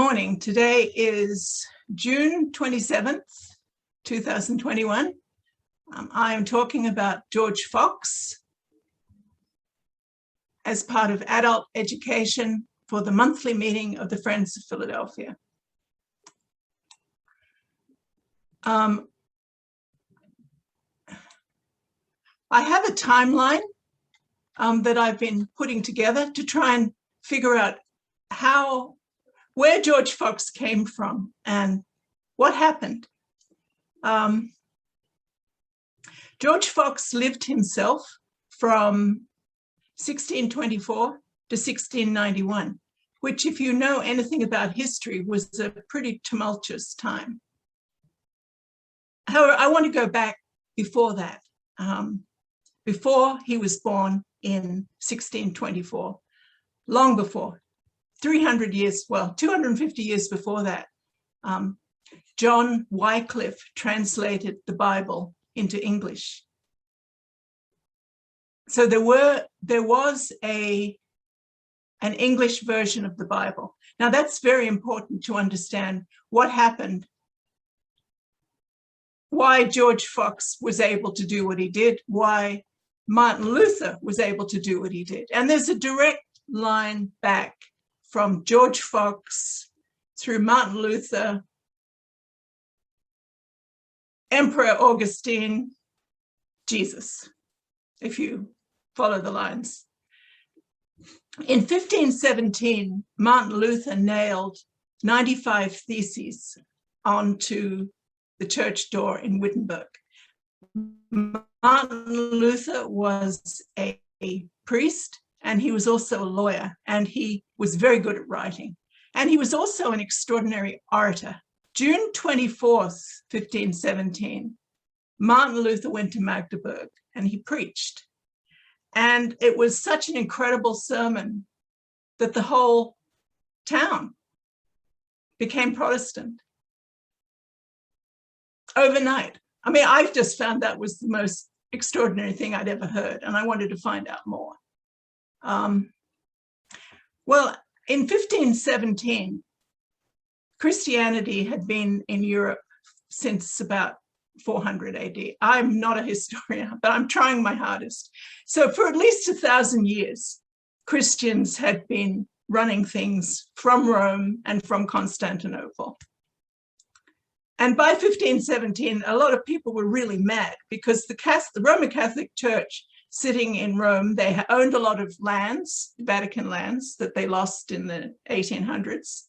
morning. Today is June 27th, 2021. I am talking about George Fox as part of adult education for the monthly meeting of the Friends of Philadelphia. I have a timeline that I've been putting together to try and figure out where George Fox came from and what happened. George Fox lived himself from 1624 to 1691, which, if you know anything about history, was a pretty tumultuous time. However, I want to go back before that, before he was born in 1624, long before, 300 years, well, 250 years before that. John Wycliffe translated the Bible into English. So there was an English version of the Bible. Now that's very important to understand what happened, why George Fox was able to do what he did, why Martin Luther was able to do what he did. And there's a direct line back from George Fox through Martin Luther, Emperor Augustine, Jesus, if you follow the lines. In 1517, Martin Luther nailed 95 theses onto the church door in Wittenberg. Martin Luther was a priest, and he was also a lawyer, and he was very good at writing. And he was also an extraordinary orator. June 24th, 1517, Martin Luther went to Magdeburg and he preached. And it was such an incredible sermon that the whole town became Protestant overnight. I mean, I've just found that was the most extraordinary thing I'd ever heard, and I wanted to find out more. Well, in 1517, Christianity had been in Europe since about 400 AD. I'm not a historian, but I'm trying my hardest. So for at least 1,000 years, Christians had been running things from Rome and from Constantinople. And by 1517, a lot of people were really mad because the Roman Catholic Church sitting in Rome, they owned a lot of lands, Vatican lands, that they lost in the 1800s.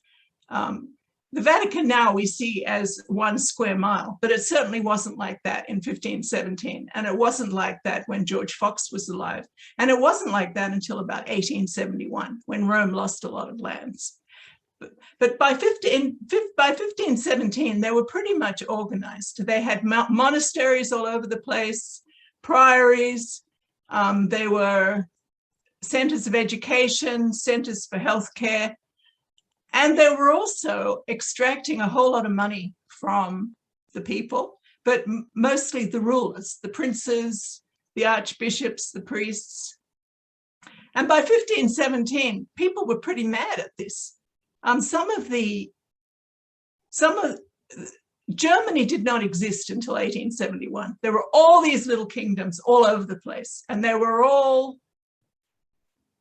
The Vatican now we see as 1 square mile, but it certainly wasn't like that in 1517. And it wasn't like that when George Fox was alive. And it wasn't like that until about 1871, when Rome lost a lot of lands. But by 1517, they were pretty much organized. They had monasteries all over the place, priories. They were centers of education, centers for healthcare. And they were also extracting a whole lot of money from the people, but mostly the rulers, the princes, the archbishops, the priests. And by 1517, people were pretty mad at this. Germany did not exist until 1871. There were all these little kingdoms all over the place, and they were all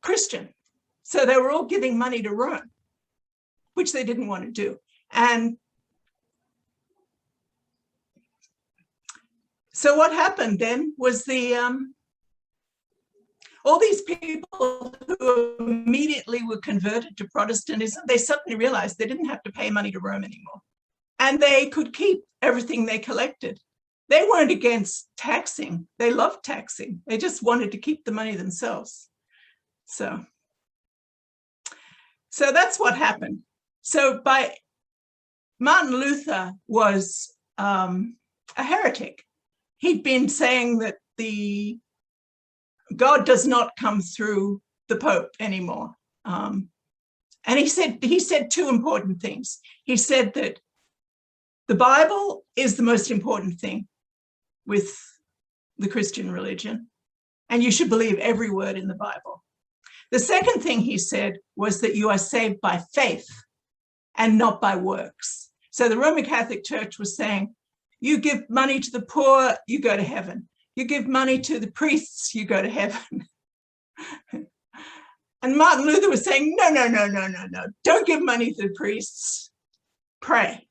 Christian. So they were all giving money to Rome, which they didn't want to do. And so what happened then was all these people who immediately were converted to Protestantism, they suddenly realized they didn't have to pay money to Rome anymore. And they could keep everything they collected. They weren't against taxing. They loved taxing. They just wanted to keep the money themselves. So that's what happened. So Martin Luther was a heretic. He'd been saying that God does not come through the Pope anymore. And he said 2 important things. He said that the Bible is the most important thing with the Christian religion, and you should believe every word in the Bible. The second thing he said was that you are saved by faith and not by works. So the Roman Catholic Church was saying, you give money to the poor, you go to heaven. You give money to the priests, you go to heaven. And Martin Luther was saying, no, no, no, no, no, no. Don't give money to the priests. Pray.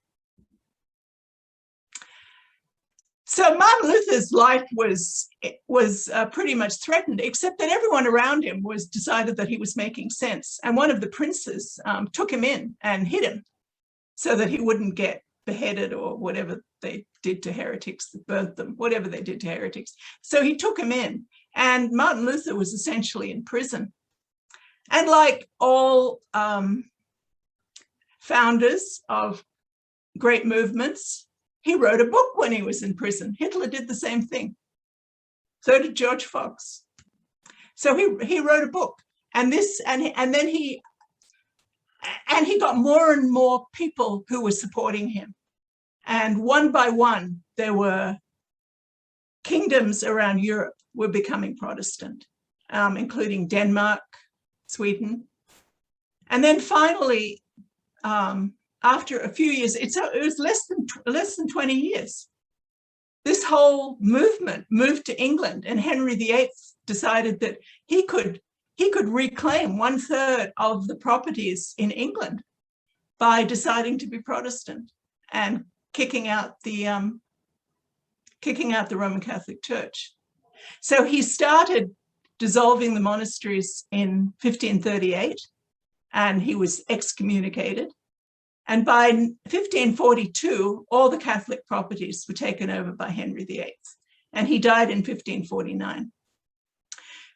So Martin Luther's life was pretty much threatened, except that everyone around him was decided that he was making sense. And one of the princes took him in and hid him so that he wouldn't get beheaded or whatever they did to heretics, that burnt them, whatever they did to heretics. So he took him in, and Martin Luther was essentially in prison. And like all founders of great movements, he wrote a book when he was in prison. Hitler did the same thing. So did George Fox. So he wrote a book, and then he got more and more people who were supporting him. And one by one, there were kingdoms around Europe were becoming Protestant, including Denmark, Sweden. And then finally, after a few years, it was less than 20 years, this whole movement moved to England, and Henry VIII decided that he could reclaim 1/3 of the properties in England by deciding to be Protestant and kicking out the Roman Catholic Church. So he started dissolving the monasteries in 1538, and he was excommunicated. And by 1542, all the Catholic properties were taken over by Henry VIII, and he died in 1549.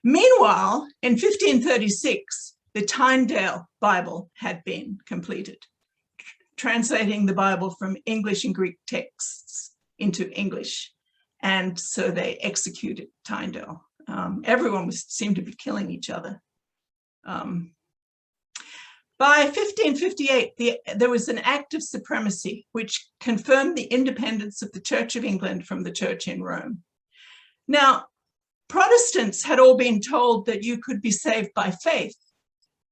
Meanwhile, in 1536, the Tyndale Bible had been completed, translating the Bible from English and Greek texts into English. And so they executed Tyndale. Everyone seemed to be killing each other. By 1558, there was an act of supremacy which confirmed the independence of the Church of England from the Church in Rome. Now, Protestants had all been told that you could be saved by faith.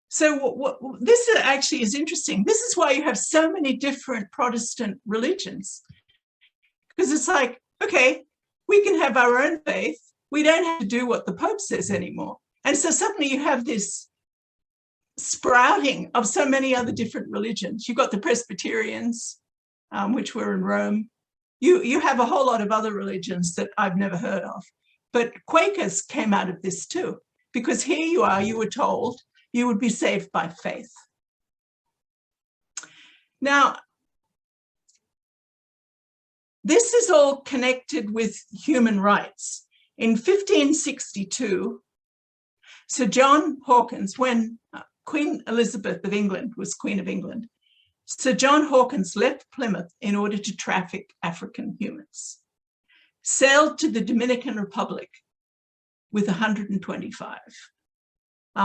So this actually is interesting. This is why you have so many different Protestant religions. Because it's like, okay, we can have our own faith. We don't have to do what the Pope says anymore. And so suddenly you have this sprouting of so many other different religions. You've got the Presbyterians, which were in Rome. You have a whole lot of other religions that I've never heard of. But Quakers came out of this too, because here you are, you were told you would be saved by faith. Now, this is all connected with human rights. In 1562, Sir John Hawkins, when Queen Elizabeth of England was Queen of England, Sir John Hawkins left Plymouth in order to traffic African humans, sailed to the Dominican Republic with 125.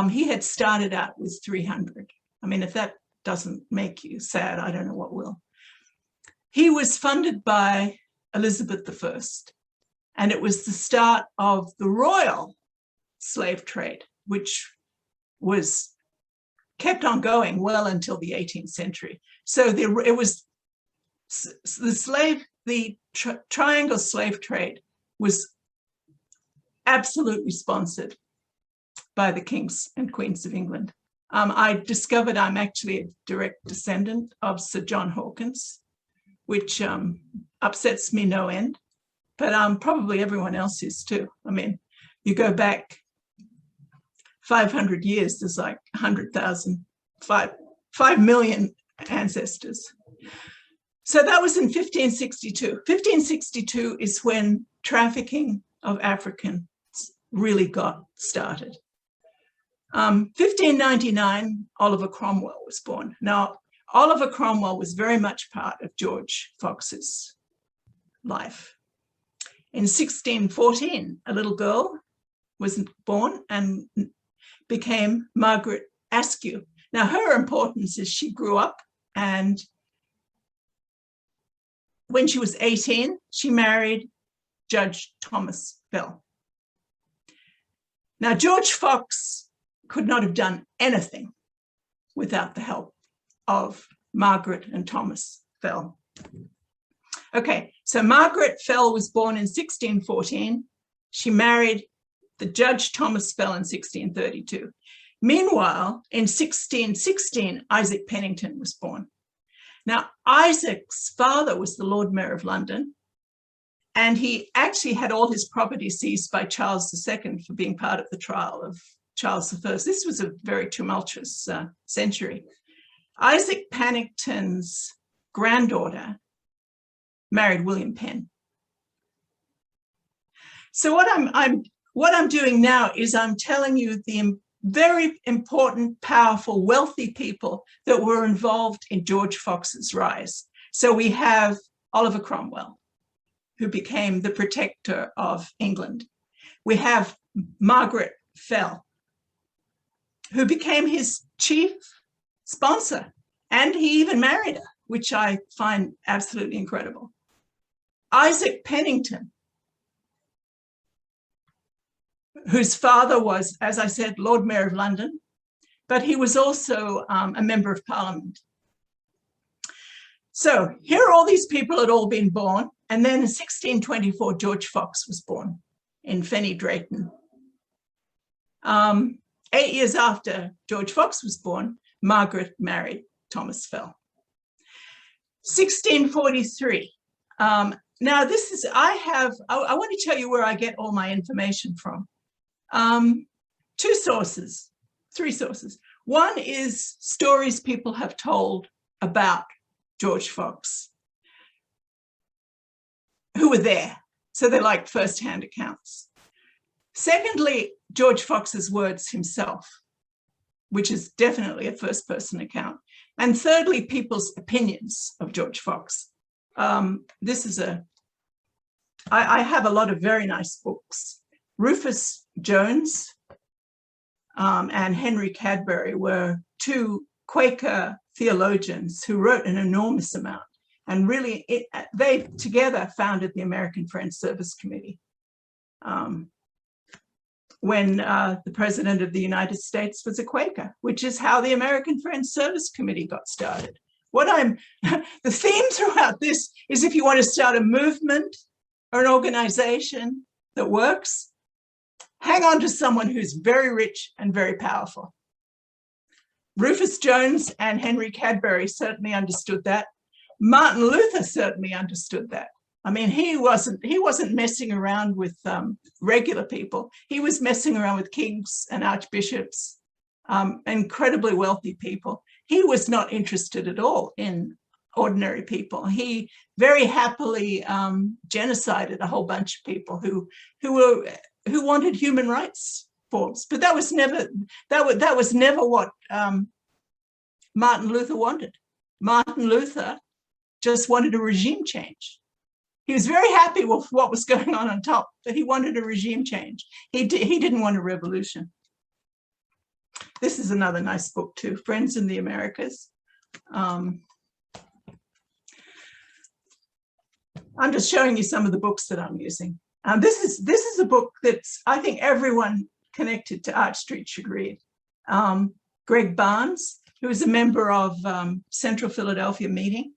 He had started out with 300. I mean, if that doesn't make you sad, I don't know what will. He was funded by Elizabeth I, and it was the start of the royal slave trade, which was kept on going well until the 18th century. So it was the triangle slave trade was absolutely sponsored by the kings and queens of England. I discovered I'm actually a direct descendant of Sir John Hawkins, which upsets me no end, but probably everyone else is too. I mean, you go back 500 years, there's like 100,000, 5 million ancestors. So that was in 1562. 1562 is when trafficking of Africans really got started. 1599, Oliver Cromwell was born. Now, Oliver Cromwell was very much part of George Fox's life. In 1614, a little girl was born and became Margaret Askew. Now, her importance is she grew up, and when she was 18, she married Judge Thomas Bell. Now, George Fox could not have done anything without the help of Margaret and Thomas Fell. Okay, so Margaret Fell was born in 1614. She married the Judge Thomas Fell in 1632. Meanwhile, in 1616, Isaac Pennington was born. Now, Isaac's father was the Lord Mayor of London, and he actually had all his property seized by Charles II for being part of the trial of Charles I. This was a very tumultuous century. Isaac Pennington's granddaughter married William Penn. So what I'm doing now is I'm telling you the very important, powerful, wealthy people that were involved in George Fox's rise. So we have Oliver Cromwell, who became the protector of England. We have Margaret Fell, who became his chief sponsor, and he even married her, which I find absolutely incredible. Isaac Pennington, whose father was, as I said, Lord Mayor of London, but he was also a member of Parliament. So here are all these people had all been born, and then in 1624, George Fox was born in Fenny Drayton. 8 years after George Fox was born, Margaret married Thomas Fell. 1643. Now this is, I want to tell you where I get all my information from. Three sources. One is stories people have told about George Fox, who were there. So they're like first-hand accounts. Secondly, George Fox's words himself, which is definitely a first-person account. And thirdly, people's opinions of George Fox. I have a lot of very nice books. Rufus Jones and Henry Cadbury were two Quaker theologians who wrote an enormous amount, and really they together founded the American Friends Service Committee when the President of the United States was a Quaker, which is how the American Friends Service Committee got started. The theme throughout this is, if you want to start a movement or an organization that works, hang on to someone who's very rich and very powerful. Rufus Jones and Henry Cadbury certainly understood that. Martin Luther certainly understood that. I mean, he wasn't messing around with regular people. He was messing around with kings and archbishops, incredibly wealthy people. He was not interested at all in ordinary people. He very happily genocided a whole bunch of people who wanted human rights forms, but that was never what Martin Luther wanted. Martin Luther just wanted a regime change. He was very happy with what was going on top, but he wanted a regime change. He didn't want a revolution. This is another nice book too, Friends in the Americas. I'm just showing you some of the books that I'm using. This is a book that I think everyone connected to Arch Street should read. Greg Barnes, who is a member of Central Philadelphia Meeting,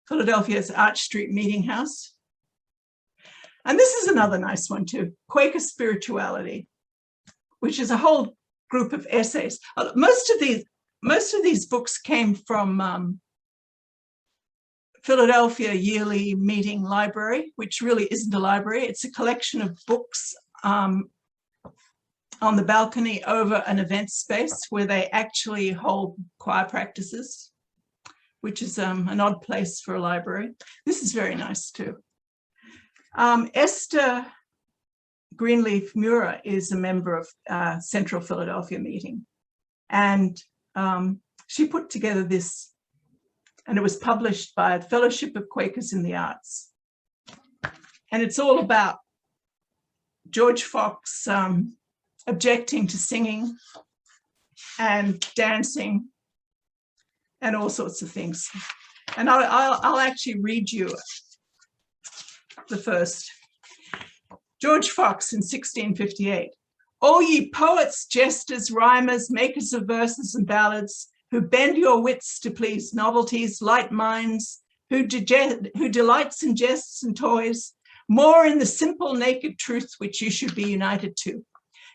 Philadelphia's Arch Street Meeting House. And this is another nice one too, Quaker Spirituality, which is a whole group of essays. Most of these books came from Philadelphia Yearly Meeting Library, which really isn't a library. It's a collection of books on the balcony over an event space where they actually hold choir practices, which is an odd place for a library. This is very nice too. Esther Greenleaf Muir is a member of Central Philadelphia Meeting, and she put together this, and it was published by the Fellowship of Quakers in the Arts. And it's all about George Fox objecting to singing and dancing and all sorts of things. And I'll actually read you the first. George Fox in 1658. O ye poets, jesters, rhymers, makers of verses and ballads, who bend your wits to please novelties, light minds, who delights in jests and toys, more in the simple naked truth which you should be united to.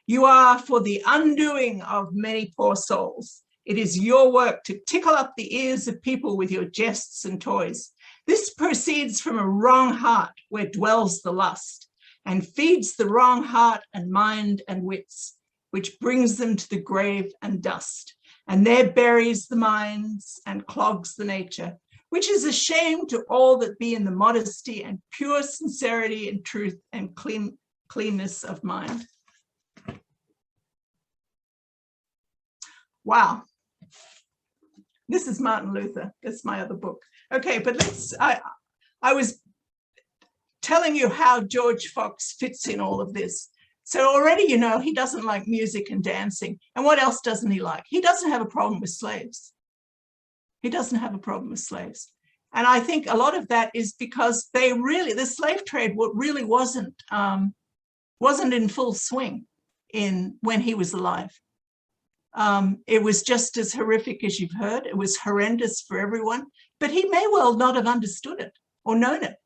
You are for the undoing of many poor souls. It is your work to tickle up the ears of people with your jests and toys. This proceeds from a wrong heart where dwells the lust, and feeds the wrong heart and mind and wits, which brings them to the grave and dust, and there buries the minds and clogs the nature, which is a shame to all that be in the modesty and pure sincerity and truth and cleanness of mind. Wow. This is Martin Luther. That's my other book. Okay, but I was telling you how George Fox fits in all of this. So already, you know, he doesn't like music and dancing. And what else doesn't he like? He doesn't have a problem with slaves. He doesn't have a problem with slaves. And I think a lot of that is because the slave trade really wasn't in full swing when he was alive. It was just as horrific as you've heard. It was horrendous for everyone, but he may well not have understood it or known it.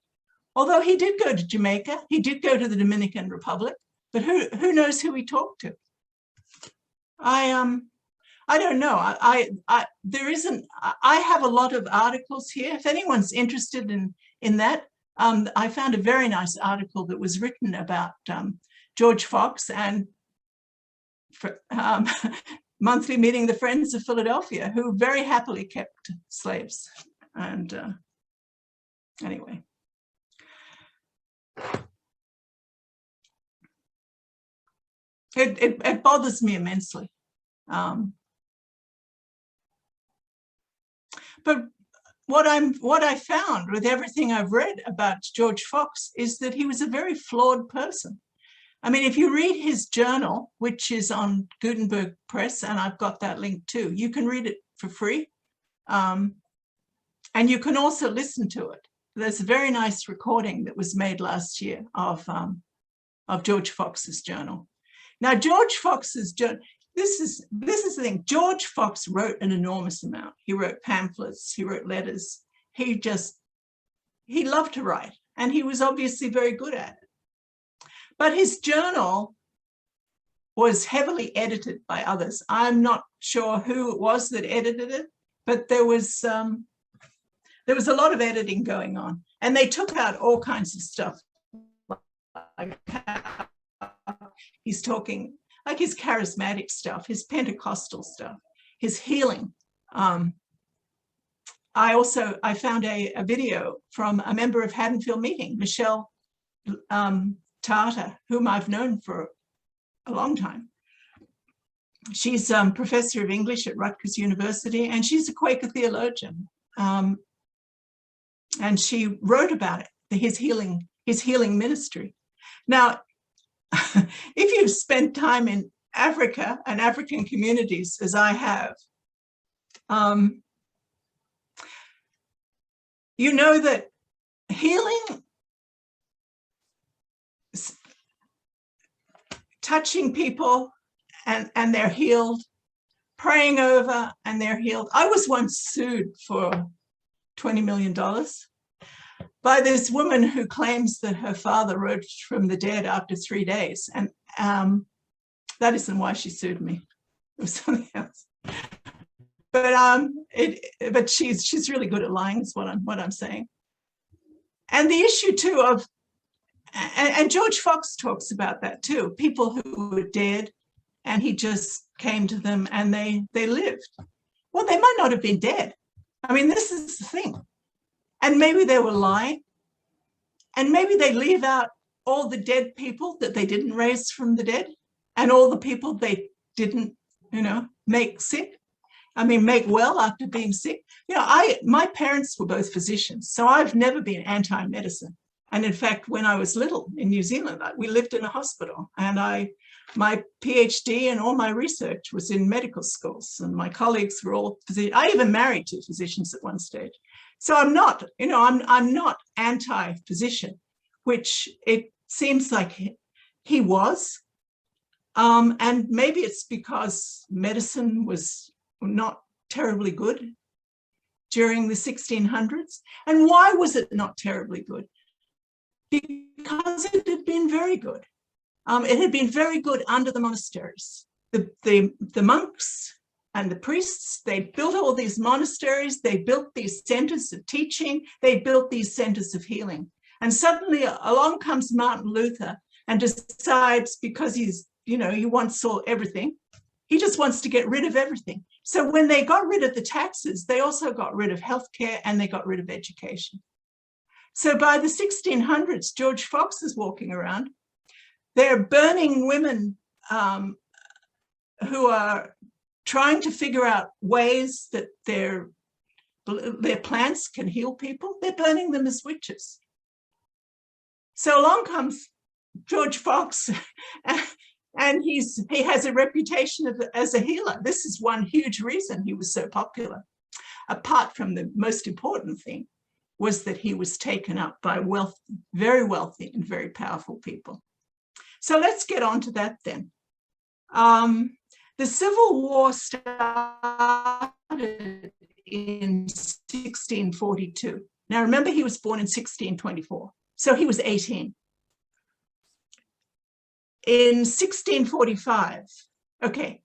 Although he did go to Jamaica, he did go to the Dominican Republic, but who knows who he talked to? I don't know. I have a lot of articles here. If anyone's interested in that, I found a very nice article that was written about George Fox and monthly meeting the Friends of Philadelphia, who very happily kept slaves. And anyway. It bothers me immensely. But what I found with everything I've read about George Fox is that he was a very flawed person. I mean, if you read his journal, which is on Gutenberg Press, and I've got that link too, you can read it for free. And you can also listen to it. There's a very nice recording that was made last year of George Fox's journal. Now, George Fox's journal, this is the thing. George Fox wrote an enormous amount. He wrote pamphlets, he wrote letters. He loved to write, and he was obviously very good at it. But his journal was heavily edited by others. I'm not sure who it was that edited it, but there was a lot of editing going on, and they took out all kinds of stuff. Like he's talking, like his charismatic stuff, his Pentecostal stuff, his healing. I found a video from a member of Haddonfield Meeting, Michelle Tarter, whom I've known for a long time. She's professor of English at Rutgers University, and she's a Quaker theologian. And she wrote about it, his healing ministry. Now, if you've spent time in Africa and African communities, as I have, you know that healing, touching people and they're healed, praying over and they're healed. I was once sued for $20 million by this woman who claims that her father rose from the dead after 3 days. And that isn't why she sued me. It was something else. But she's really good at lying, is what I'm saying. And the issue too of, and George Fox talks about that too, people who were dead and he just came to them and they lived. Well, they might not have been dead. I mean, this is the thing. And maybe they were lying, and maybe they leave out all the dead people that they didn't raise from the dead, and all the people they didn't, make sick. I mean, make well after being sick. My parents were both physicians, so I've never been anti-medicine. And in fact, when I was little in New Zealand, we lived in a hospital, and my PhD and all my research was in medical schools, and my colleagues were all physicians. I even married 2 physicians at one stage. So I'm not, I'm not anti-physician, which it seems like he was. And maybe it's because medicine was not terribly good during the 1600s. And why was it not terribly good? Because it had been very good. It had been very good under the monasteries. The monks and the priests, they built all these monasteries, they built these centers of teaching, they built these centers of healing. And suddenly along comes Martin Luther and decides, because he's, you know, he wants everything, he just wants to get rid of everything. So when they got rid of the taxes, they also got rid of healthcare and they got rid of education. So by the 1600s, George Fox is walking around. They're burning women who are trying to figure out ways that their plants can heal people. They're burning them as witches. So along comes George Fox, and he has a reputation as a healer. This is one huge reason he was so popular. Apart from the most important thing was that he was taken up by very wealthy and very powerful people. So let's get on to that then. The Civil War started in 1642. Now remember, he was born in 1624, so he was 18. In 1645, okay,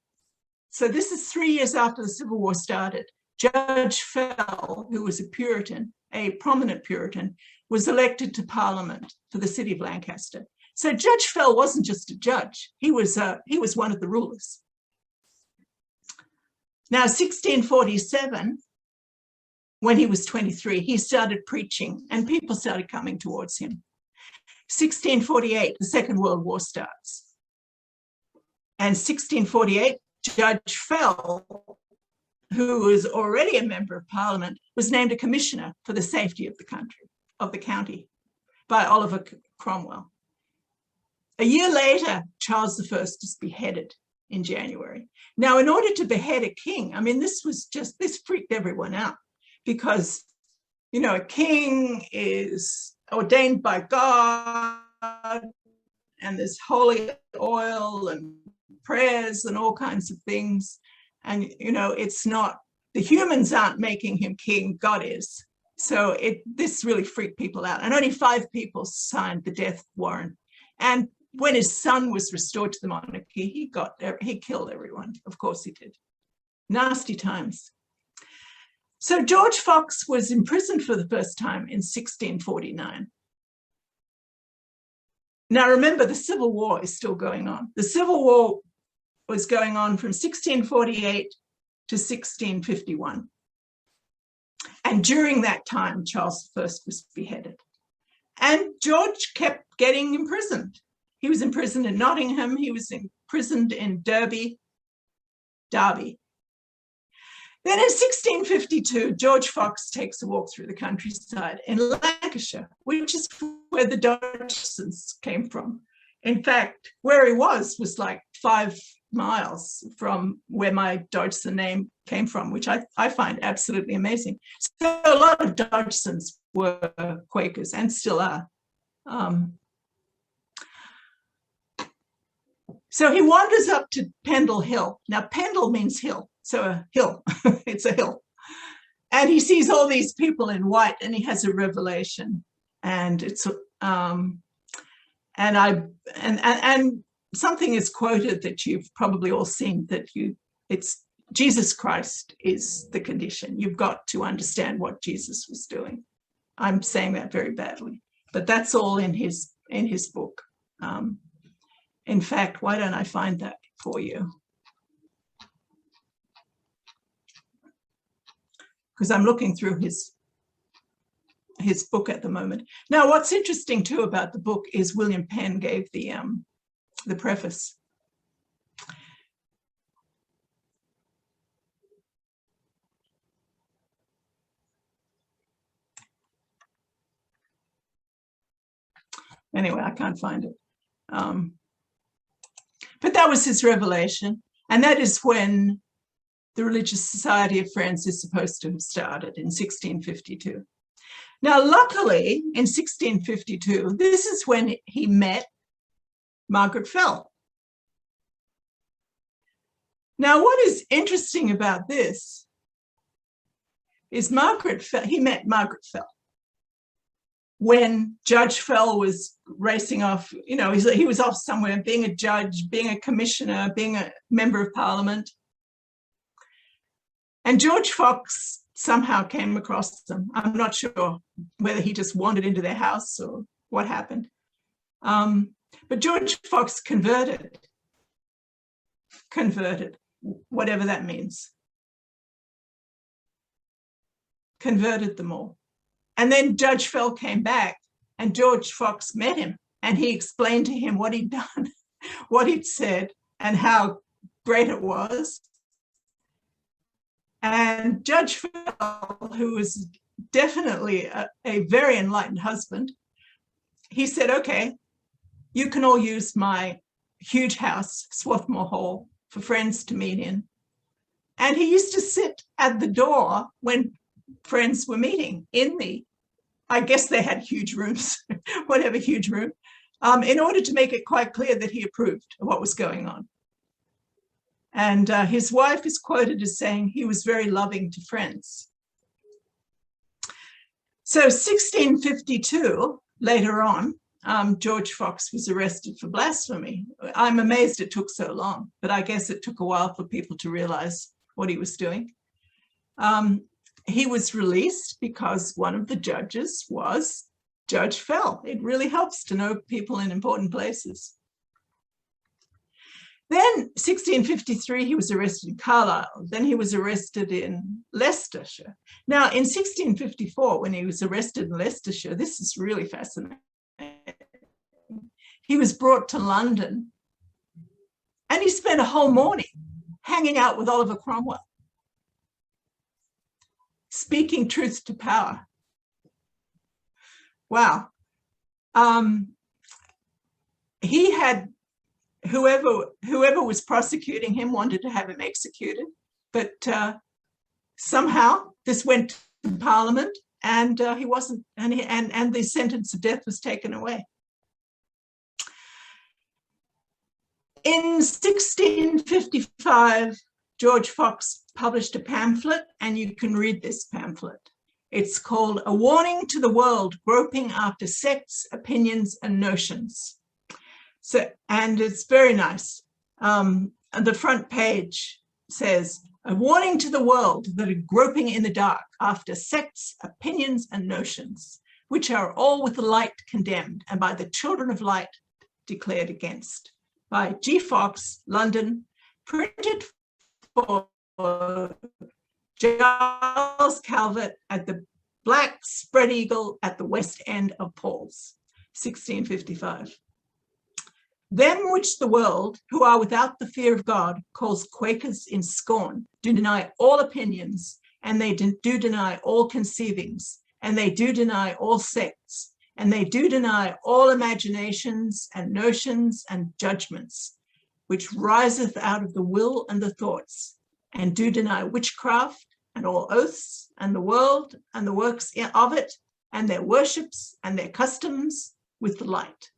so this is 3 years after the Civil War started, Judge Fell, who was a Puritan, a prominent Puritan, was elected to Parliament for the city of Lancaster. So Judge Fell wasn't just a judge, he was one of the rulers. Now, 1647, when he was 23, he started preaching and people started coming towards him. 1648, the Second World War starts. And 1648, Judge Fell, who was already a member of Parliament, was named a commissioner for the safety of the county by Oliver Cromwell. A year later, Charles I was beheaded in January. Now, in order to behead a king, I mean, this freaked everyone out because, you know, a king is ordained by God and there's holy oil and prayers and all kinds of things. And, you know, it's not, the humans aren't making him king, God is. So this really freaked people out. And only 5 people signed the death warrant. And when his son was restored to the monarchy, he killed everyone. Of course he did. Nasty times. So George Fox was imprisoned for the first time in 1649. Now remember, the Civil War is still going on. The Civil War was going on from 1648 to 1651. And during that time, Charles I was beheaded. And George kept getting imprisoned. He was imprisoned in Nottingham. He was imprisoned in Derby. Then in 1652, George Fox takes a walk through the countryside in Lancashire, which is where the Dodgsons came from. In fact, where he was like 5 miles from where my Dodgson name came from, which I find absolutely amazing. So a lot of Dodgsons were Quakers and still are. So he wanders up to Pendle Hill. Now, Pendle means hill, so a hill, it's a hill. And he sees all these people in white and he has a revelation. And it's, and something is quoted that you've probably all seen, that it's Jesus Christ is the condition. You've got to understand what Jesus was doing. I'm saying that very badly, but that's all in his book. In fact, why don't I find that for you? Because I'm looking through his book at the moment. Now, what's interesting too about the book is William Penn gave the preface. Anyway, I can't find it. But that was his revelation. And that is when the Religious Society of Friends is supposed to have started in 1652. Now, luckily, in 1652, this is when he met Margaret Fell. Now, what is interesting about this is he met Margaret Fell. When Judge Fell was racing off, you know, he was off somewhere, being a judge, being a commissioner, being a member of parliament. And George Fox somehow came across them. I'm not sure whether he just wandered into their house or what happened. But George Fox converted, whatever that means. Converted them all. And then Judge Fell came back and George Fox met him and he explained to him what he'd done, what he'd said and how great it was. And Judge Fell, who was definitely a very enlightened husband, he said, okay, you can all use my huge house, Swarthmore Hall, for friends to meet in. And he used to sit at the door when friends were meeting in I guess they had huge rooms, whatever huge room, in order to make it quite clear that he approved of what was going on. And his wife is quoted as saying he was very loving to friends. So 1652, later on, George Fox was arrested for blasphemy. I'm amazed it took so long, but I guess it took a while for people to realize what he was doing. He was released because one of the judges was Judge Fell. It really helps to know people in important places. Then 1653, he was arrested in Carlisle. Then he was arrested in Leicestershire. Now, in 1654, when he was arrested in Leicestershire, this is really fascinating. He was brought to London and he spent a whole morning hanging out with Oliver Cromwell, speaking truth to power. Wow. He had, whoever was prosecuting him wanted to have him executed, but somehow this went to Parliament and he wasn't, and the sentence of death was taken away. In 1655, George Fox published a pamphlet, and you can read this pamphlet. It's called A Warning to the World Groping After Sects, Opinions and Notions. So, and it's very nice. And the front page says, a warning to the world that are groping in the dark after sects, opinions and notions, which are all with the light condemned and by the children of light declared against. By G. Fox, London, printed for Giles Calvert at the Black Spread Eagle at the West End of Paul's, 1655. Them which the world, who are without the fear of God, calls Quakers in scorn, do deny all opinions, and they do deny all conceivings, and they do deny all sects, and they do deny all imaginations and notions and judgments, which riseth out of the will and the thoughts, and do deny witchcraft and all oaths and the world and the works of it, and their worships and their customs with the light,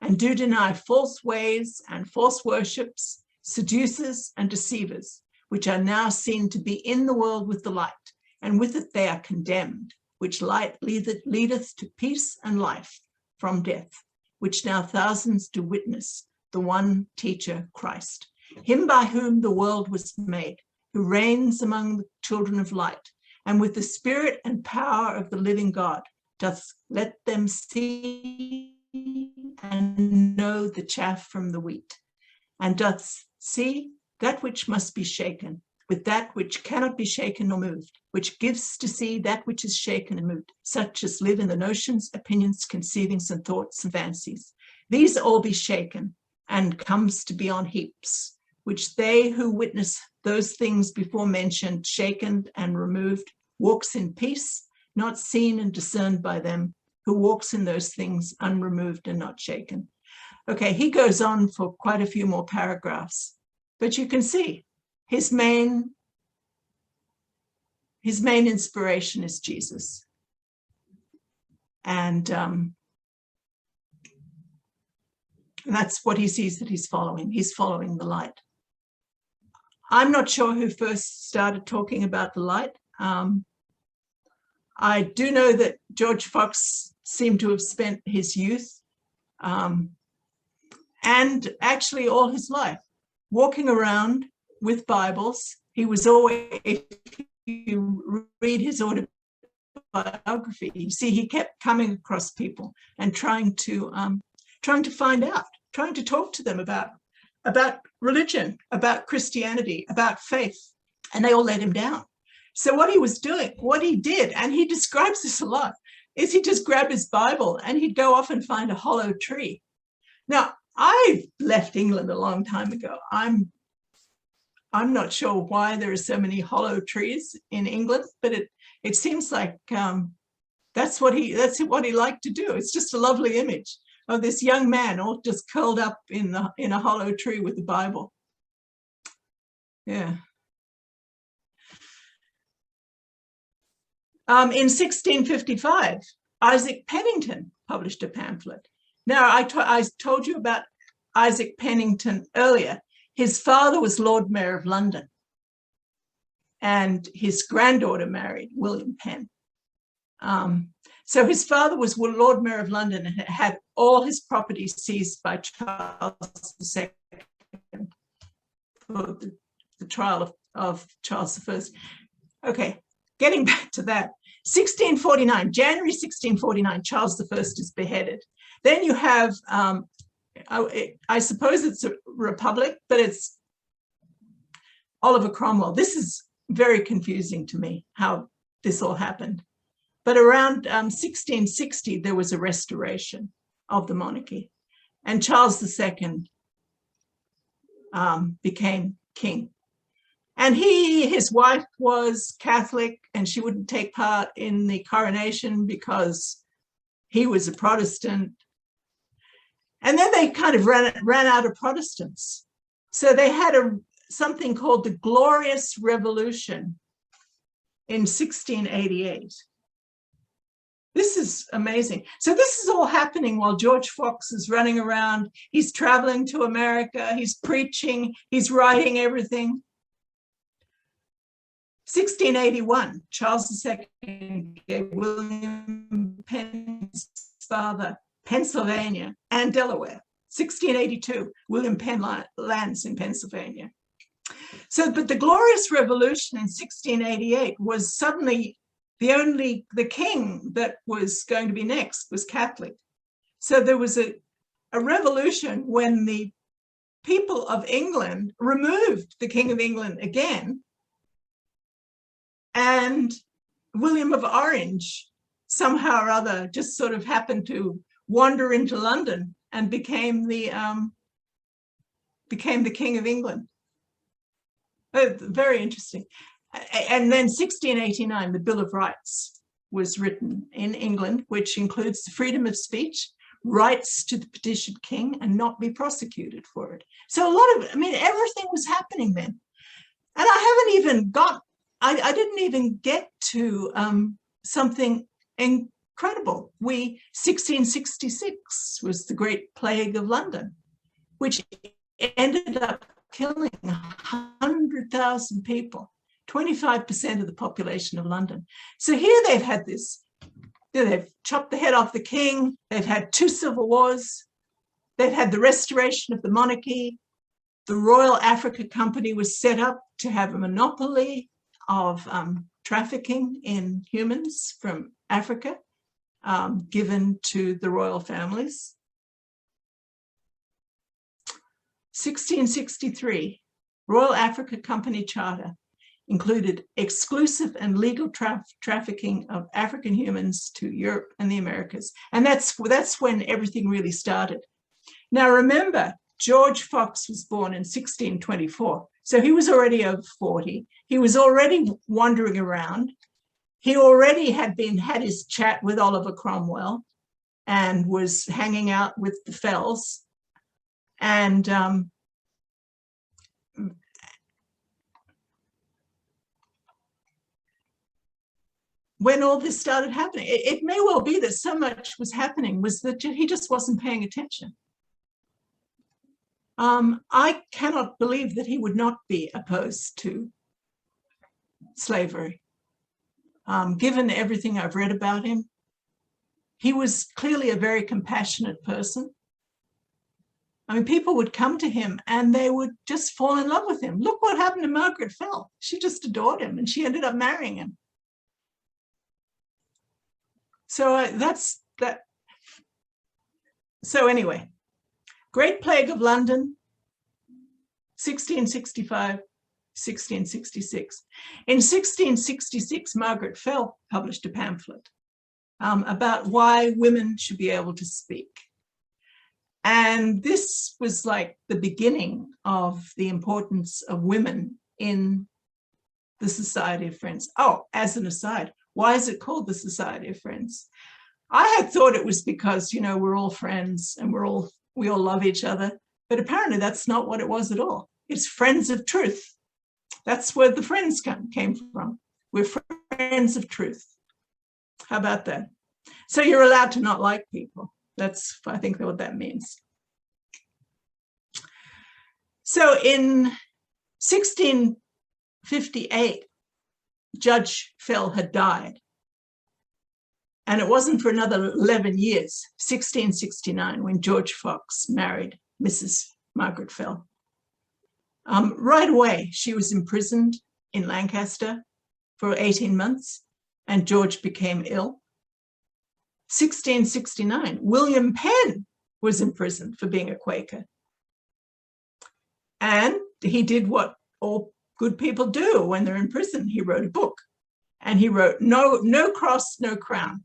and do deny false ways and false worships, seducers and deceivers, which are now seen to be in the world with the light, and with it they are condemned, which light leadeth to peace and life from death, which now thousands do witness, the one teacher, Christ, him by whom the world was made, who reigns among the children of light, and with the spirit and power of the living God, doth let them see and know the chaff from the wheat, and doth see that which must be shaken, with that which cannot be shaken nor moved, which gives to see that which is shaken and moved, such as live in the notions, opinions, conceivings, and thoughts and fancies. These all be shaken, and comes to be on heaps, which they who witness those things before mentioned, shaken and removed, walks in peace, not seen and discerned by them, who walks in those things unremoved and not shaken. Okay, he goes on for quite a few more paragraphs, but you can see his main inspiration is Jesus. And that's what he sees that he's following. He's following the light. I'm not sure who first started talking about the light. I do know that George Fox seemed to have spent his youth and actually all his life walking around with Bibles. He was always, if you read his autobiography, you see he kept coming across people and trying to find out, trying to talk to them about religion, about Christianity, about faith, and they all let him down. So what he was doing, what he did, and he describes this a lot, is he just grabbed his Bible and he'd go off and find a hollow tree. Now, I left England a long time ago. I'm not sure why there are so many hollow trees in England, but it seems like that's what he liked to do. It's just a lovely image of this young man all just curled up in a hollow tree with the Bible. Yeah. In 1655, Isaac Pennington published a pamphlet. Now, I told you about Isaac Pennington earlier. His father was Lord Mayor of London, and his granddaughter married William Penn. So his father was Lord Mayor of London and had all his property seized by Charles II for the trial of Charles I. Okay, getting back to that, 1649, January 1649, Charles I is beheaded. Then you have, I suppose it's a republic, but it's Oliver Cromwell. This is very confusing to me, how this all happened. But around 1660, there was a restoration of the monarchy, and Charles II became king. And his wife was Catholic, and she wouldn't take part in the coronation because he was a Protestant. And then they kind of ran out of Protestants. So they had something called the Glorious Revolution in 1688. This is amazing. So this is all happening while George Fox is running around. He's traveling to America. He's preaching. He's writing everything. 1681, Charles II gave William Penn's father Pennsylvania and Delaware. 1682, William Penn lands in Pennsylvania. So, but the Glorious Revolution in 1688 was suddenly the king that was going to be next was Catholic. So there was a revolution when the people of England removed the King of England again, and William of Orange somehow or other just sort of happened to wander into London and became the King of England. Very interesting. And then 1689, the Bill of Rights was written in England, which includes the freedom of speech, rights to the petitioned king, and not be prosecuted for it. So a lot of, everything was happening then. And I didn't even get to something incredible. 1666 was the Great Plague of London, which ended up killing 100,000 people, 25% of the population of London. So here they've had this, they've chopped the head off the king, they've had 2 civil wars, they've had the restoration of the monarchy, the Royal Africa Company was set up to have a monopoly of trafficking in humans from Africa, given to the royal families. 1663, Royal Africa Company Charter included exclusive and legal trafficking of African humans to Europe and the Americas. And that's when everything really started. Now remember, George Fox was born in 1624. So he was already over 40. He was already wandering around. He already had his chat with Oliver Cromwell and was hanging out with the Fells. And when all this started happening, it may well be that so much was happening was that he just wasn't paying attention. I cannot believe that he would not be opposed to slavery. given everything I've read about him. He was clearly a very compassionate person. I mean, people would come to him and they would just fall in love with him. Look what happened to Margaret Fell. She just adored him and she ended up marrying him. So that's that. So anyway, Great Plague of London, 1665, 1666. In 1666, Margaret Fell published a pamphlet about why women should be able to speak. And this was like the beginning of the importance of women in the Society of Friends. Oh, as an aside, why is it called the Society of Friends? I had thought it was because, you know, we're all friends and we all love each other, but apparently that's not what it was at all. It's Friends of Truth. That's where the friends came from. We're friends of truth. How about that? So you're allowed to not like people. That's, I think, what that means. So in 1658, Judge Fell had died. And it wasn't for another 11 years, 1669, when George Fox married Mrs. Margaret Fell. Right away, she was imprisoned in Lancaster for 18 months, and George became ill. 1669, William Penn was imprisoned for being a Quaker. And he did what all good people do when they're in prison. He wrote a book, and he wrote, No Cross, No Crown.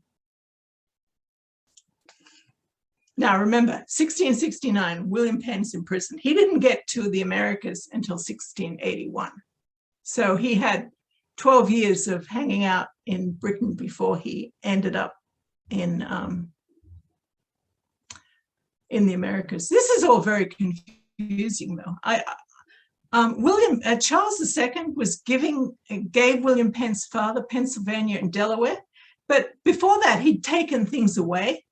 Now, remember, 1669, William Penn's in prison. He didn't get to the Americas until 1681. So he had 12 years of hanging out in Britain before he ended up in the Americas. This is all very confusing, though. Charles II gave William Penn's father Pennsylvania and Delaware, but before that, he'd taken things away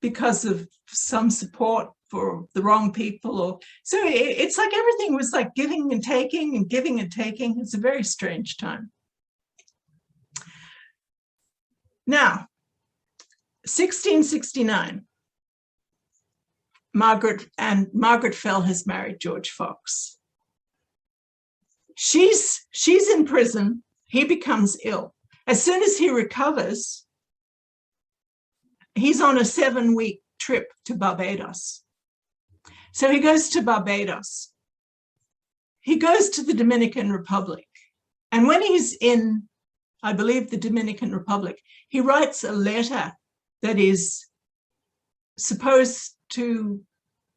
because of some support for the wrong people. So it's like everything was like giving and taking and giving and taking. It's a very strange time. Now, 1669, Margaret Fell has married George Fox. She's in prison. He becomes ill. As soon as he recovers, he's on a 7-week trip to Barbados. So he goes to Barbados. He goes to the Dominican Republic. And when he's in, I believe, the Dominican Republic, he writes a letter that is supposed to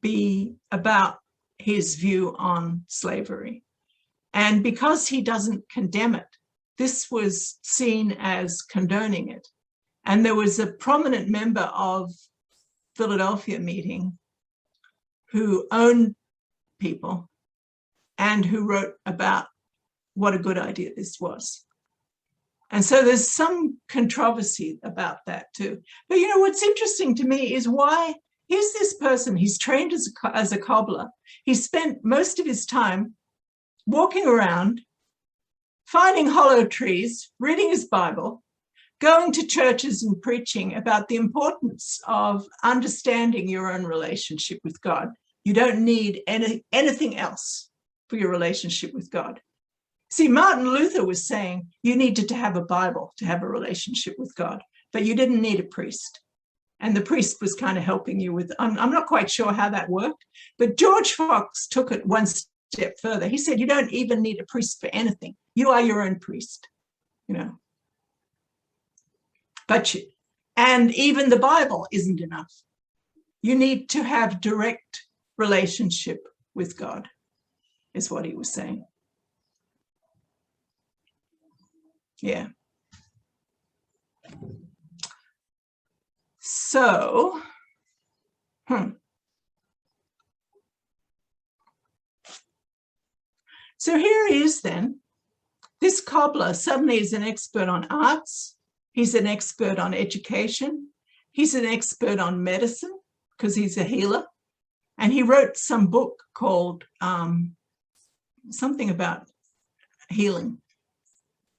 be about his view on slavery. And because he doesn't condemn it, this was seen as condoning it. And there was a prominent member of Philadelphia meeting who owned people and who wrote about what a good idea this was. And so there's some controversy about that too. But you know, what's interesting to me is why, here's this person, he's trained as a cobbler. He spent most of his time walking around, finding hollow trees, reading his Bible, going to churches and preaching about the importance of understanding your own relationship with God. You don't need anything else for your relationship with God. See, Martin Luther was saying you needed to have a Bible to have a relationship with God, but you didn't need a priest. And the priest was kind of helping you with, I'm not quite sure how that worked, but George Fox took it one step further. He said, you don't even need a priest for anything. You are your own priest, you know. And even the Bible isn't enough. You need to have direct relationship with God, is what he was saying. Yeah. So, So here he is then. This cobbler suddenly is an expert on arts. He's an expert on education. He's an expert on medicine because he's a healer. And he wrote some book called something about healing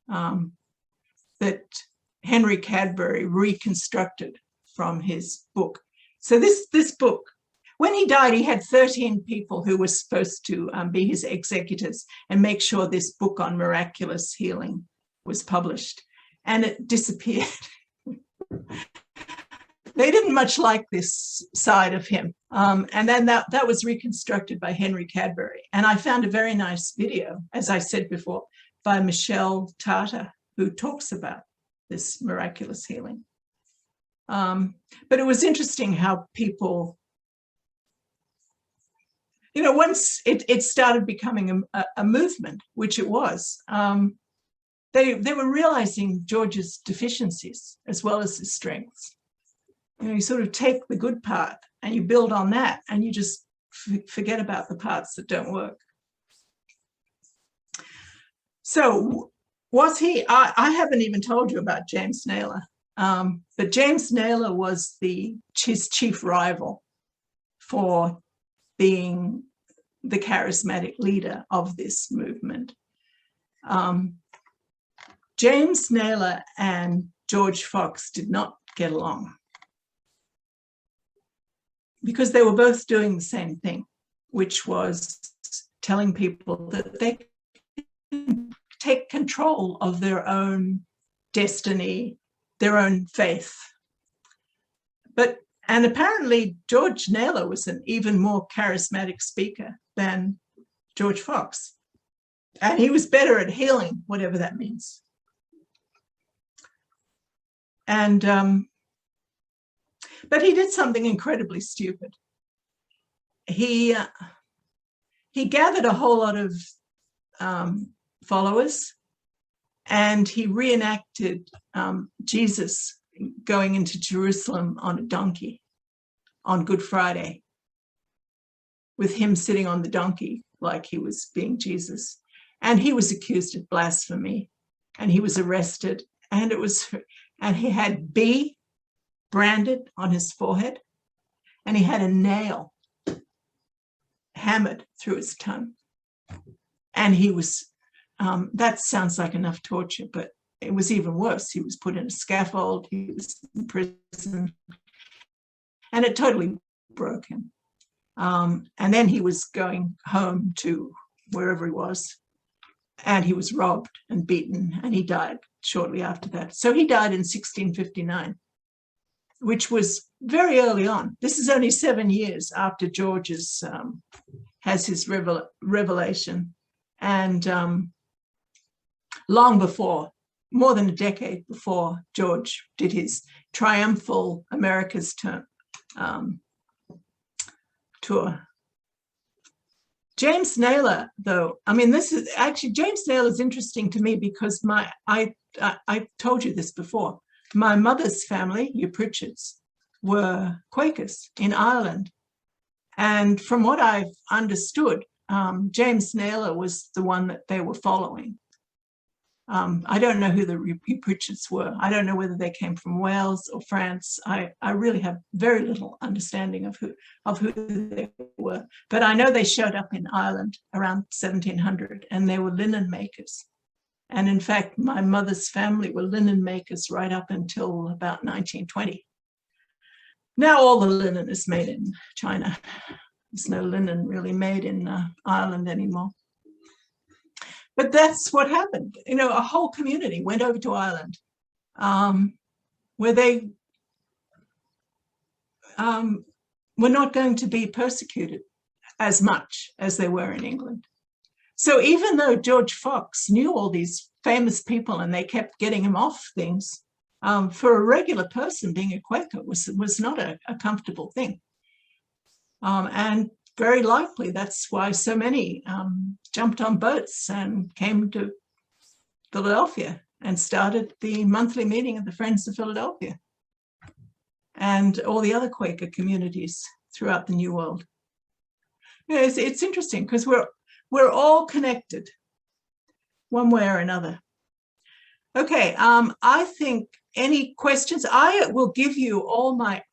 that Henry Cadbury reconstructed from his book. So this book, when he died, he had 13 people who were supposed to be his executors and make sure this book on miraculous healing was published, and it disappeared. They didn't much like this side of him. And then that was reconstructed by Henry Cadbury. And I found a very nice video, as I said before, by Michelle Tata, who talks about this miraculous healing. But it was interesting how people, you know, once it started becoming a movement, which it was, they were realizing George's deficiencies as well as his strengths. You know, you sort of take the good part and you build on that, and you just forget about the parts that don't work. So was he, I haven't even told you about James Naylor, but James Naylor was his chief rival for being the charismatic leader of this movement. James Naylor and George Fox did not get along, because they were both doing the same thing, which was telling people that they can take control of their own destiny, their own faith. And apparently George Naylor was an even more charismatic speaker than George Fox. And he was better at healing, whatever that means. And but he did something incredibly stupid. He gathered a whole lot of followers, and he reenacted Jesus going into Jerusalem on a donkey on Good Friday, with him sitting on the donkey like he was being Jesus. And he was accused of blasphemy, and he was arrested, and he had B branded on his forehead, and he had a nail hammered through his tongue. And he was, that sounds like enough torture, but it was even worse. He was put in a scaffold, he was in prison, and it totally broke him. And then he was going home to wherever he was, and he was robbed and beaten, and he died shortly after that. So he died in 1659, which was very early on. This is only 7 years after George's has his revelation, and long before, more than a decade before George did his triumphal America's tour. James Naylor, though, I mean, this is actually, James Naylor is interesting to me because I told you this before. My mother's family, your Pritchards, were Quakers in Ireland. And from what I've understood, James Naylor was the one that they were following. I don't know who the Pritchards were. I don't know whether they came from Wales or France. I really have very little understanding of who they were. But I know they showed up in Ireland around 1700, and they were linen makers. And in fact, my mother's family were linen makers right up until about 1920. Now all the linen is made in China. There's no linen really made in Ireland anymore. But that's what happened. You know, a whole community went over to Ireland, where they were not going to be persecuted as much as they were in England. So even though George Fox knew all these famous people and they kept getting him off things, for a regular person, being a Quaker was not a comfortable thing. And very likely that's why so many jumped on boats and came to Philadelphia and started the monthly meeting of the Friends of Philadelphia and all the other Quaker communities throughout the New World. Yeah, it's interesting because we're all connected one way or another. Okay, I think any questions? I will give you all my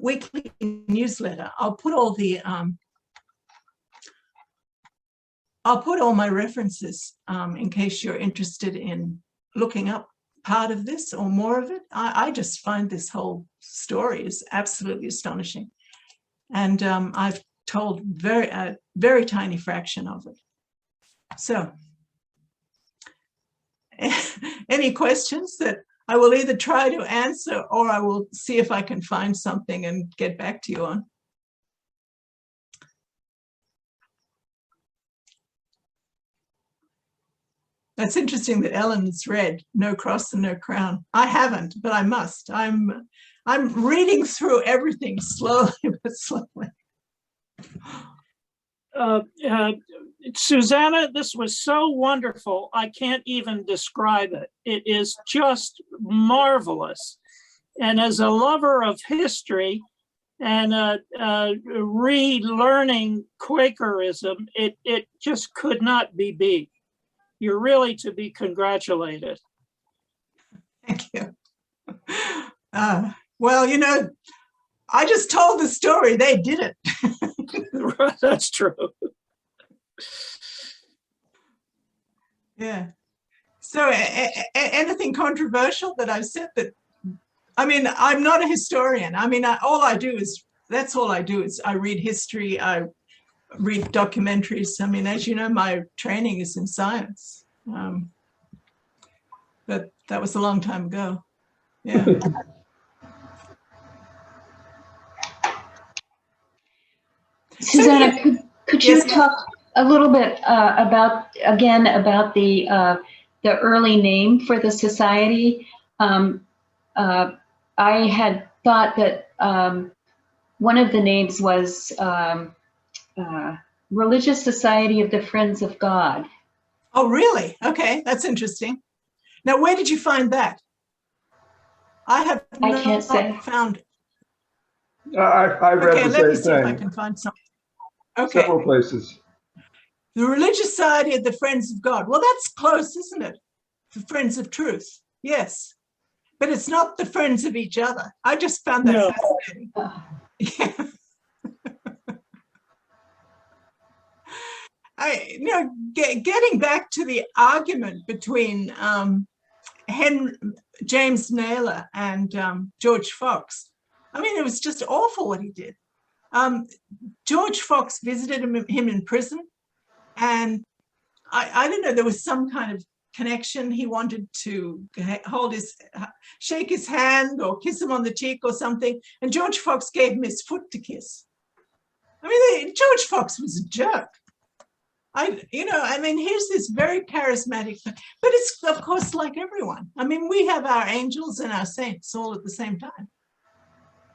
weekly newsletter. I'll put all the I'll put all my references in case you're interested in looking up part of this or more of it. I just find this whole story is absolutely astonishing. And I've told a very tiny fraction of it. So any questions that I will either try to answer or I will see if I can find something and get back to you on. That's interesting that Ellen's read No Cross and No Crown. I haven't, but I must. I'm reading through everything slowly but slowly. Susanna, this was so wonderful. I can't even describe it. It is just marvelous. And as a lover of history and relearning Quakerism, it just could not be beat. You're really to be congratulated. Thank you. Well, you know, I just told the story. They did it. That's true. Yeah. So anything controversial that I've said that, I mean, I'm not a historian. I mean, all I do is I read history, I read documentaries. I mean, as you know, my training is in science. But that was a long time ago. Yeah. Susanna, could you Yes, talk a little bit about the early name for the society? I had thought that one of the names was Religious Society of the Friends of God. Oh, really? Okay, that's interesting. Now, where did you find that? I can't say. Found it. I read okay, the let me same see if I thing. can find something. Okay. Several places. The Religious Society of the Friends of God. Well, that's close, isn't it? The Friends of Truth. Yes. But it's not the friends of each other. I just found that fascinating. Yeah. Getting back to the argument between James Naylor and George Fox, I mean, it was just awful what he did. George Fox visited him in prison, and I don't know, there was some kind of connection. He wanted to shake his hand or kiss him on the cheek or something, and George Fox gave him his foot to kiss. I mean, George Fox was a jerk. I mean, here's this very charismatic thing, but it's, of course, like everyone. I mean, we have our angels and our saints all at the same time.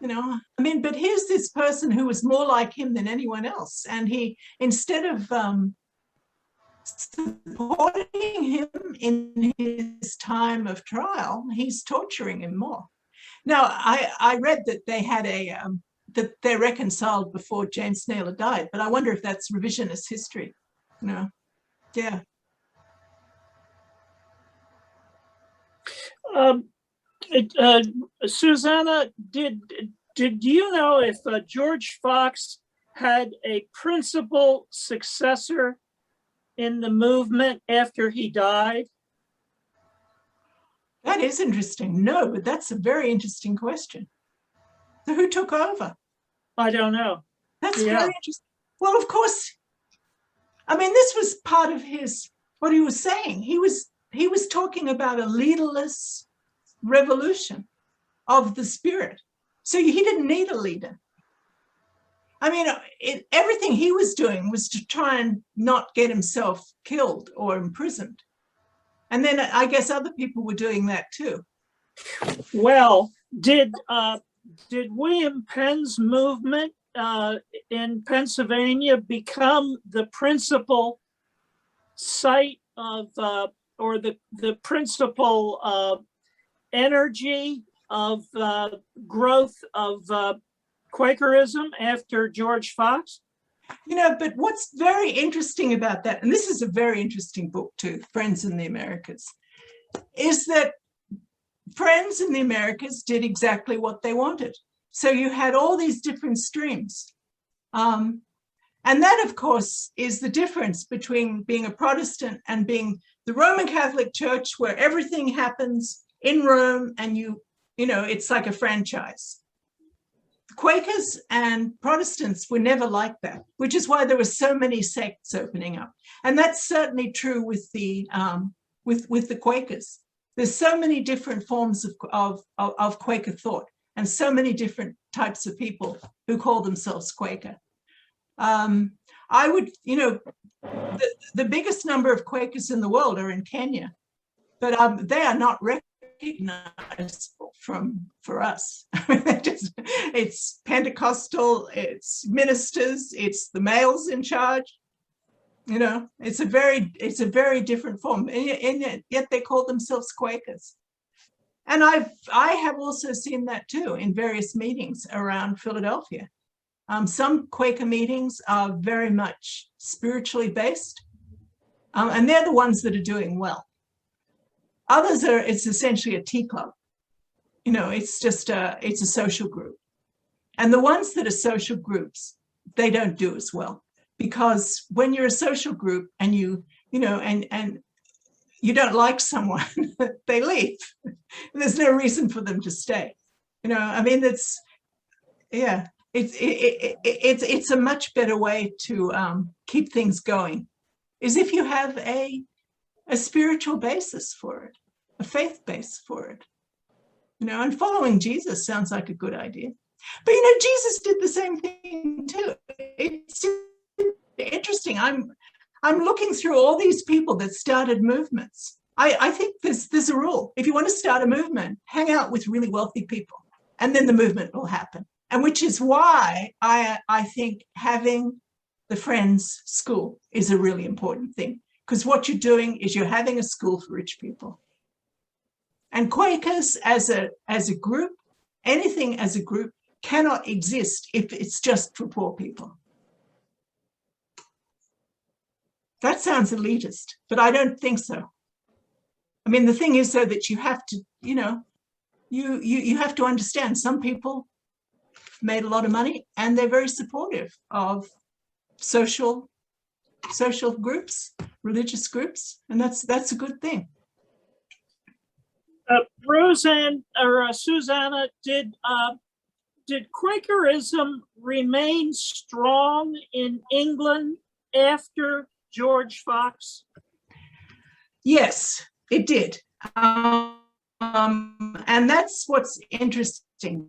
You know, I mean, but here's this person who was more like him than anyone else. And he, instead of supporting him in his time of trial, he's torturing him more. Now, I read that they had that they reconciled before James Naylor died, but I wonder if that's revisionist history. No, yeah. Susanna, did you know if George Fox had a principal successor in the movement after he died? That is interesting. No, but that's a very interesting question. So who took over? I don't know. That's very interesting. Well, of course. I mean, this was part of what he was saying. He was talking about a leaderless revolution of the spirit. So he didn't need a leader. I mean, everything he was doing was to try and not get himself killed or imprisoned. And then I guess other people were doing that too. Well, did William Penn's movement in Pennsylvania become the principal site of, or the principal energy of growth of Quakerism after George Fox? You know, but what's very interesting about that, and this is a very interesting book too, Friends in the Americas, is that Friends in the Americas did exactly what they wanted. So you had all these different streams. And that, of course, is the difference between being a Protestant and being the Roman Catholic Church, where everything happens in Rome, and you know, it's like a franchise. Quakers and Protestants were never like that, which is why there were so many sects opening up. And that's certainly true with the Quakers. There's so many different forms of Quaker thought, and so many different types of people who call themselves Quaker. I would, you know, the biggest number of Quakers in the world are in Kenya, but they are not recognizable for us. It's Pentecostal, it's ministers, it's the males in charge. You know, it's a very different form, and yet they call themselves Quakers. And I have also seen that too in various meetings around Philadelphia. Some Quaker meetings are very much spiritually based, and they're the ones that are doing well. Others are, it's essentially a tea club. You know, it's just it's a social group. And the ones that are social groups, they don't do as well, because when you're a social group and you know, and you don't like someone, they leave. There's no reason for them to stay. You know, I mean, it's, yeah, it's a much better way to keep things going, is if you have a spiritual basis for it, a faith base for it. You know, and following Jesus sounds like a good idea. But, you know, Jesus did the same thing too. It's interesting. I'm looking through all these people that started movements. I think there's a rule. If you want to start a movement, hang out with really wealthy people, and then the movement will happen. And which is why I think having the Friends School is a really important thing, because what you're doing is you're having a school for rich people. And Quakers as a group, anything as a group, cannot exist if it's just for poor people. That sounds elitist, but I don't think so. I mean, the thing is, though, that you have to, you know, you have to understand some people made a lot of money and they're very supportive of social groups, religious groups, and that's a good thing. Roseanne or Susanna, did Quakerism remain strong in England after George Fox? Yes, it did. And that's what's interesting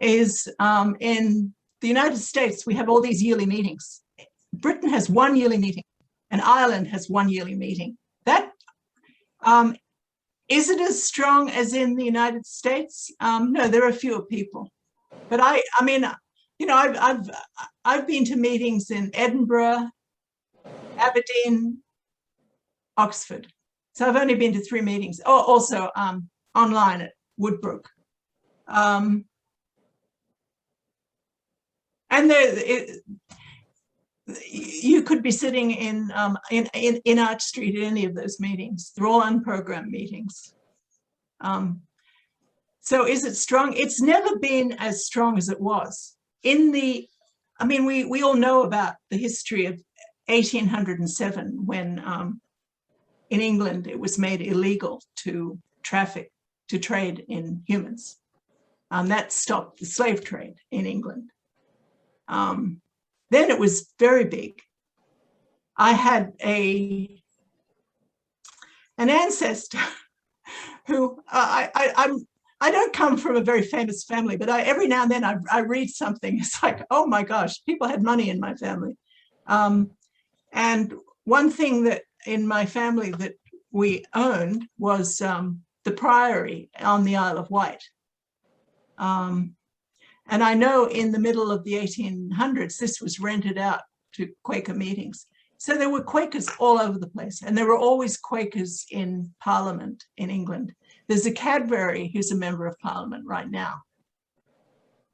is in the United States, we have all these yearly meetings. Britain has one yearly meeting and Ireland has one yearly meeting. That is it as strong as in the United States? No, there are fewer people. But I mean, you know, I've been to meetings in Edinburgh, Aberdeen, Oxford. So I've only been to 3 meetings. Oh, also online at Woodbrook. And you could be sitting in Arch Street at any of those meetings. They're all unprogrammed meetings. So is it strong? It's never been as strong as it was. I mean, we all know about the history of 1807 when in England it was made illegal to trade in humans. That stopped the slave trade in England. Then it was very big. I had an ancestor who I don't come from a very famous family, but every now and then I read something. It's like, oh my gosh, people had money in my family. And one thing that in my family that we owned was the priory on the Isle of Wight. And I know in the middle of the 1800s, this was rented out to Quaker meetings. So there were Quakers all over the place, and there were always Quakers in Parliament in England. There's a Cadbury who's a member of Parliament right now.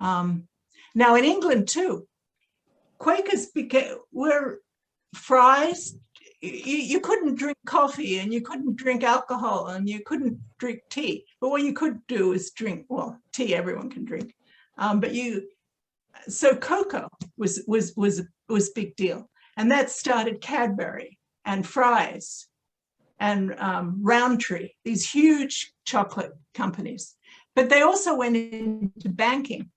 Now in England too, Quakers were fries. You couldn't drink coffee and you couldn't drink alcohol and you couldn't drink tea. But what you could do is drink, well, tea everyone can drink. So cocoa was a big deal. And that started Cadbury and Fry's and Roundtree, these huge chocolate companies, but they also went into banking.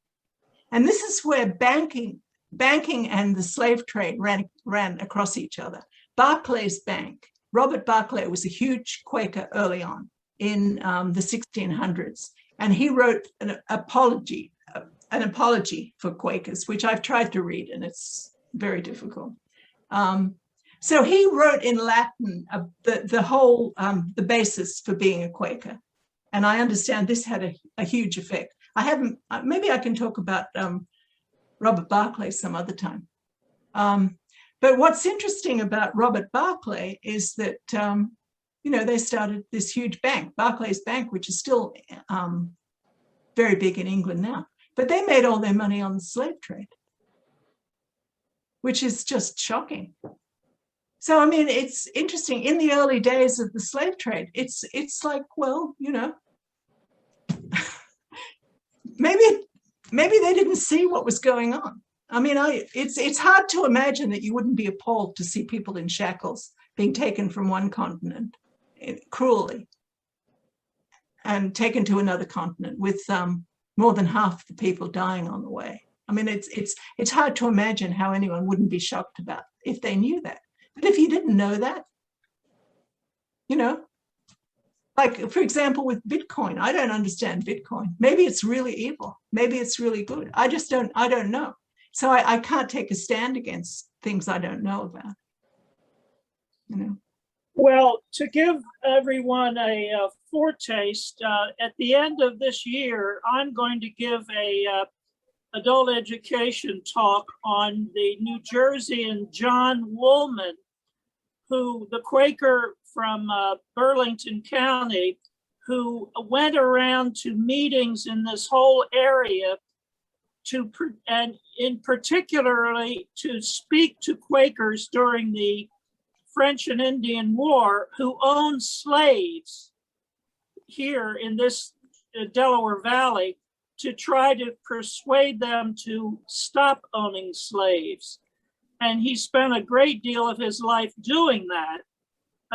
And this is where banking and the slave trade ran across each other. Barclays Bank, Robert Barclay was a huge Quaker early on in the 1600s, and he wrote an apology for Quakers, which I've tried to read, and it's very difficult. So he wrote in Latin the basis for being a Quaker, and I understand this had a huge effect. Maybe I can talk about Robert Barclay some other time. But what's interesting about Robert Barclay is that, they started this huge bank, Barclays Bank, which is still very big in England now. But they made all their money on the slave trade, which is just shocking. So, I mean, it's interesting. In the early days of the slave trade, it's like, well, maybe they didn't see what was going on. I mean, it's hard to imagine that you wouldn't be appalled to see people in shackles being taken from one continent cruelly and taken to another continent with more than half the people dying on the way. I mean, it's hard to imagine how anyone wouldn't be shocked about if they knew that. But if you didn't know that, like, for example, with Bitcoin, I don't understand Bitcoin. Maybe it's really evil. Maybe it's really good. I don't know. So I can't take a stand against things I don't know about. Well, to give everyone a foretaste, at the end of this year, I'm going to give a adult education talk on the New Jerseyan John Woolman, who the Quaker from Burlington County, who went around to meetings in this whole area and in particularly to speak to Quakers during the French and Indian War who owned slaves here in this Delaware Valley, to try to persuade them to stop owning slaves. And he spent a great deal of his life doing that,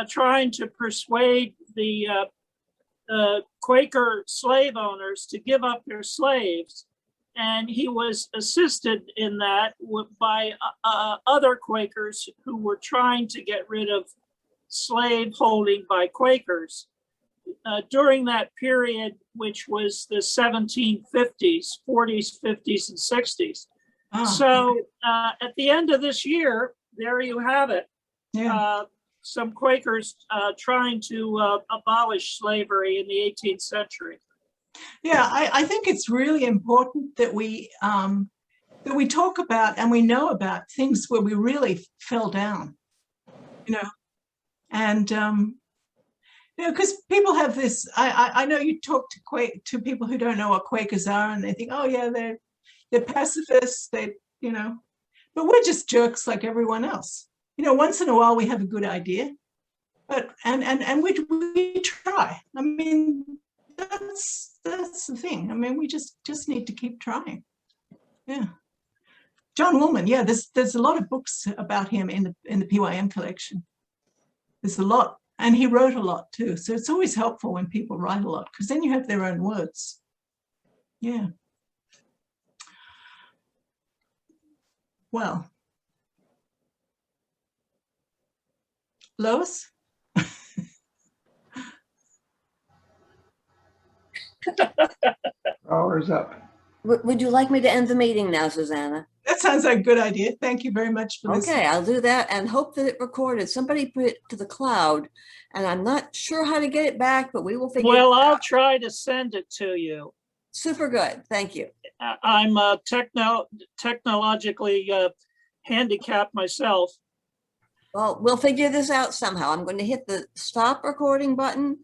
trying to persuade the Quaker slave owners to give up their slaves. And he was assisted in that by other Quakers who were trying to get rid of slave holding by Quakers. During that period, which was the 1750s, 40s, 50s, and 60s. Oh. So at the end of this year, there you have it. Yeah. Some Quakers trying to abolish slavery in the 18th century. Yeah, I think it's really important that we talk about and we know about things where we really fell down, and because people have this. I know you talk to people who don't know what Quakers are, and they think, oh yeah, they're pacifists, but we're just jerks like everyone else. Once in a while we have a good idea, but and we try. I mean, that's the thing. I mean, we just need to keep trying. Yeah. John Woolman, yeah, there's a lot of books about him in the PYM collection. There's a lot. And he wrote a lot too. So it's always helpful when people write a lot, because then you have their own words. Yeah. Well. Lois? Hour's up. Would you like me to end the meeting now, Susanna? That sounds like a good idea. Thank you very much for this. Okay, I'll do that and hope that it recorded. Somebody put it to the cloud, and I'm not sure how to get it back, but we will figure it out. Well, I'll try to send it to you. Super good. Thank you. I'm technologically handicapped myself. Well, we'll figure this out somehow. I'm going to hit the stop recording button,